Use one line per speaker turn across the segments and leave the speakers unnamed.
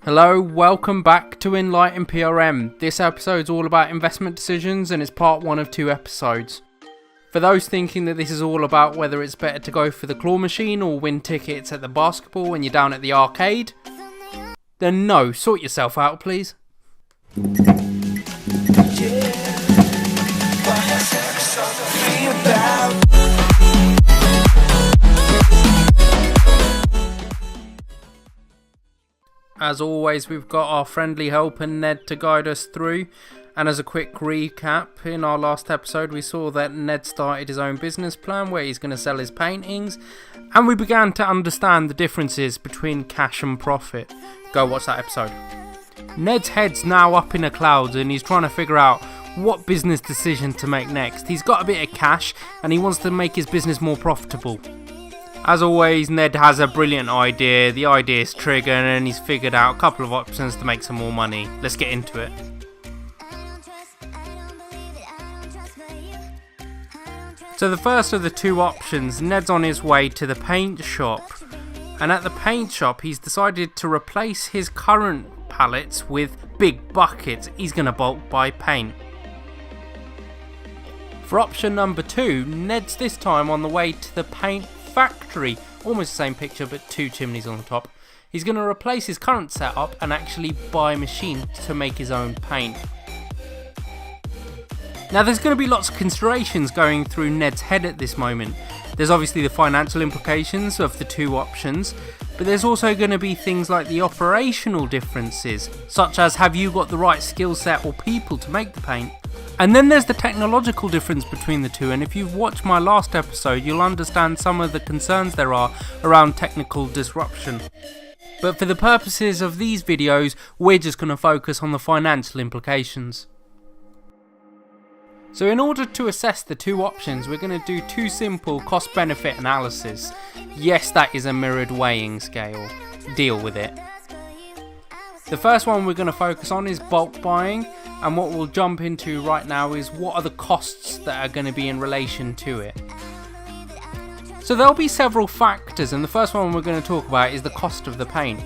Hello, welcome back to Enlighten PRM. This episode's all about investment decisions and it's part one of 2 episodes. For those thinking that this is all about whether it's better to go for the claw machine or win tickets at the basketball when you're down at the arcade, then no, sort yourself out please. As always, we've got our friendly helper Ned to guide us through, and as a quick recap, in our last episode we saw that Ned started his own business plan where he's going to sell his paintings, and we began to understand the differences between cash and profit. Go watch that episode. Ned's head's now up in the clouds and he's trying to figure out what business decision to make next. He's got a bit of cash and he wants to make his business more profitable. As always, Ned has a brilliant idea, the idea's triggered and he's figured out a couple of options to make some more money. Let's get into it. So the first of the 2 options, Ned's on his way to the paint shop. And at the paint shop he's decided to replace his current pallets with big buckets. He's going to bulk buy paint. For option number 2, Ned's this time on the way to the paint factory, almost the same picture but 2 chimneys on the top. He's going to replace his current setup and actually buy a machine to make his own paint. Now there's going to be lots of considerations going through Ned's head at this moment. There's obviously the financial implications of the 2 options, but there's also going to be things like the operational differences, such as have you got the right skill set or people to make the paint? And then there's the technological difference between the 2, and if you've watched my last episode you'll understand some of the concerns there are around technical disruption. But for the purposes of these videos we're just going to focus on the financial implications. So in order to assess the 2 options we're going to do 2 simple cost-benefit analysis. Yes, that is a mirrored weighing scale. Deal with it. The first one we're going to focus on is bulk buying, and what we'll jump into right now is what are the costs that are going to be in relation to it. So there'll be several factors, and the first one we're going to talk about is the cost of the paint.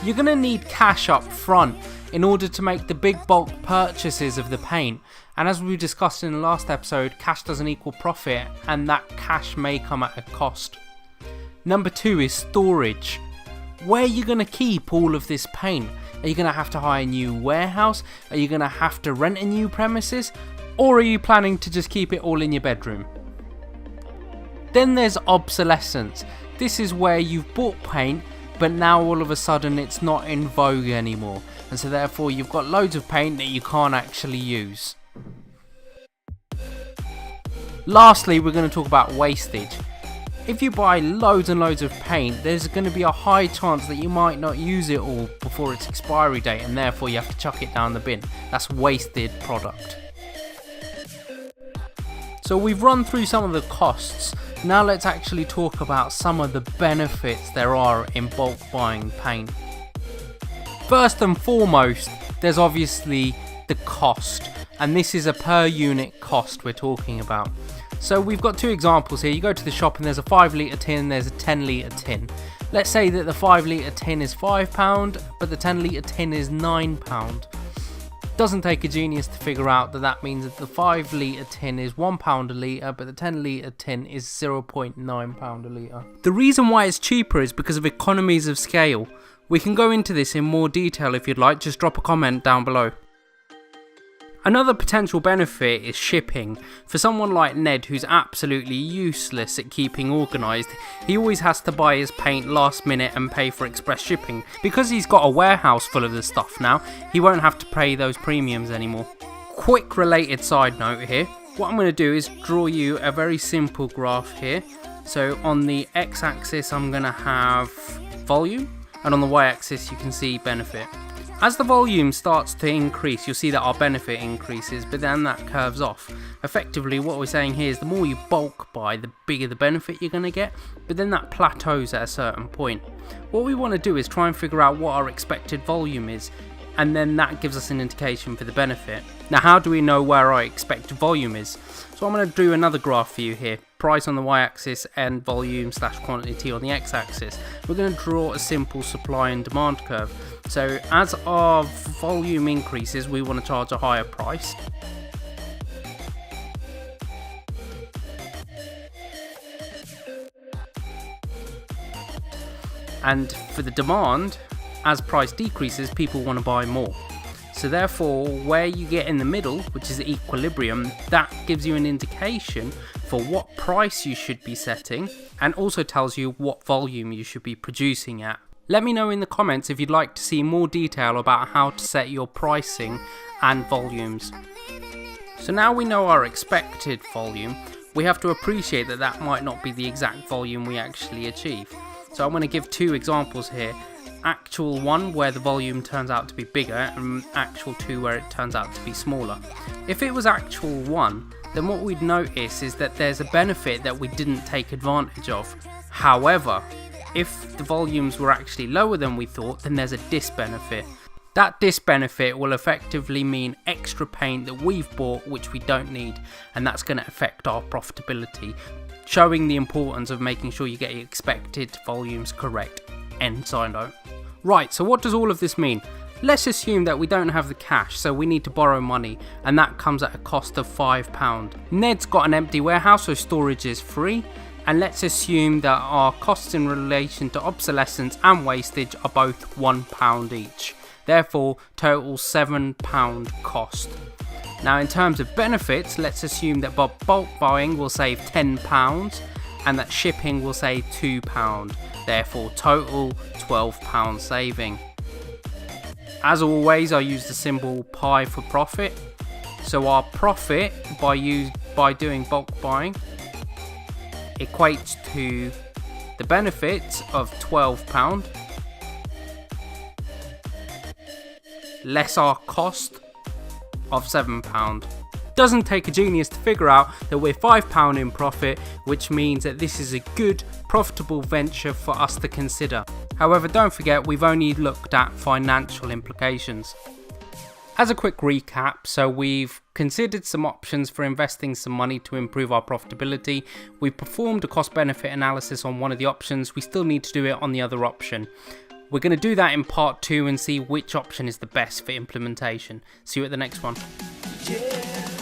You're going to need cash up front in order to make the big bulk purchases of the paint, and as we discussed in the last episode, cash doesn't equal profit and that cash may come at a cost. Number 2 is storage. Where are you going to keep all of this paint? Are you going to have to hire a new warehouse? Are you going to have to rent a new premises? Or are you planning to just keep it all in your bedroom? Then there's obsolescence. This is where you've bought paint but now all of a sudden it's not in vogue anymore, and so therefore you've got loads of paint that you can't actually use. Lastly, we're going to talk about wastage. If you buy loads and loads of paint, there's going to be a high chance that you might not use it all before its expiry date, and therefore you have to chuck it down the bin. That's wasted product. So we've run through some of the costs. Now let's actually talk about some of the benefits there are in bulk buying paint. First and foremost, there's obviously the cost, and this is a per unit cost we're talking about. So we've got 2 examples here. You go to the shop and there's a 5 litre tin, there's a 10 litre tin. Let's say that the 5 litre tin is £5, but the 10 litre tin is £9. Doesn't take a genius to figure out that that means that the 5 litre tin is £1 a litre, but the 10 litre tin is £0.9 a litre. The reason why it's cheaper is because of economies of scale. We can go into this in more detail if you'd like, just drop a comment down below. Another potential benefit is shipping. For someone like Ned, who's absolutely useless at keeping organised, he always has to buy his paint last minute and pay for express shipping. Because he's got a warehouse full of the stuff now, he won't have to pay those premiums anymore. Quick related side note here, what I'm going to do is draw you a very simple graph here. So on the x-axis I'm going to have volume, and on the y-axis you can see benefit. As the volume starts to increase, you'll see that our benefit increases, but then that curves off. Effectively, what we're saying here is the more you bulk buy, the bigger the benefit you're going to get, but then that plateaus at a certain point. What we want to do is try and figure out what our expected volume is. and then that gives us an indication for the benefit. Now, how do we know where our expected volume is? So I'm going to do another graph for you here, price on the y-axis and volume / quantity on the x-axis. We're going to draw a simple supply and demand curve. So as our volume increases, we want to charge a higher price. And for the demand, as price decreases, people want to buy more. So therefore, where you get in the middle, which is equilibrium, that gives you an indication for what price you should be setting, and also tells you what volume you should be producing at. Let me know in the comments if you'd like to see more detail about how to set your pricing and volumes. So now we know our expected volume, we have to appreciate that that might not be the exact volume we actually achieve. So I'm going to give two examples here. Actual 1 where the volume turns out to be bigger, and actual 2 where it turns out to be smaller. If it was actual 1, then what we'd notice is that there's a benefit that we didn't take advantage of. However, if the volumes were actually lower than we thought, then there's a disbenefit. That disbenefit will effectively mean extra paint that we've bought which we don't need, and that's going to affect our profitability, showing the importance of making sure you get your expected volumes correct. End side note. Right, so what does all of this mean? Let's assume that we don't have the cash, so we need to borrow money, and that comes at a cost of £5. Ned's got an empty warehouse, so storage is free, and let's assume that our costs in relation to obsolescence and wastage are both £1 each. Therefore, total £7 cost. Now in terms of benefits, let's assume that bulk buying will save £10 and that shipping will save £2. Therefore total £12 saving. As always, I use the symbol pi for profit. So our profit by doing bulk buying equates to the benefits of £12 less our cost of £7. Doesn't take a genius to figure out that we're £5 in profit, which means that this is a good, profitable venture for us to consider. However, don't forget we've only looked at financial implications. As a quick recap, so we've considered some options for investing some money to improve our profitability. We've performed a cost-benefit analysis on one of the options. We still need to do it on the other option. We're going to do that in part 2 and see which option is the best for implementation. See you at the next one. Yeah.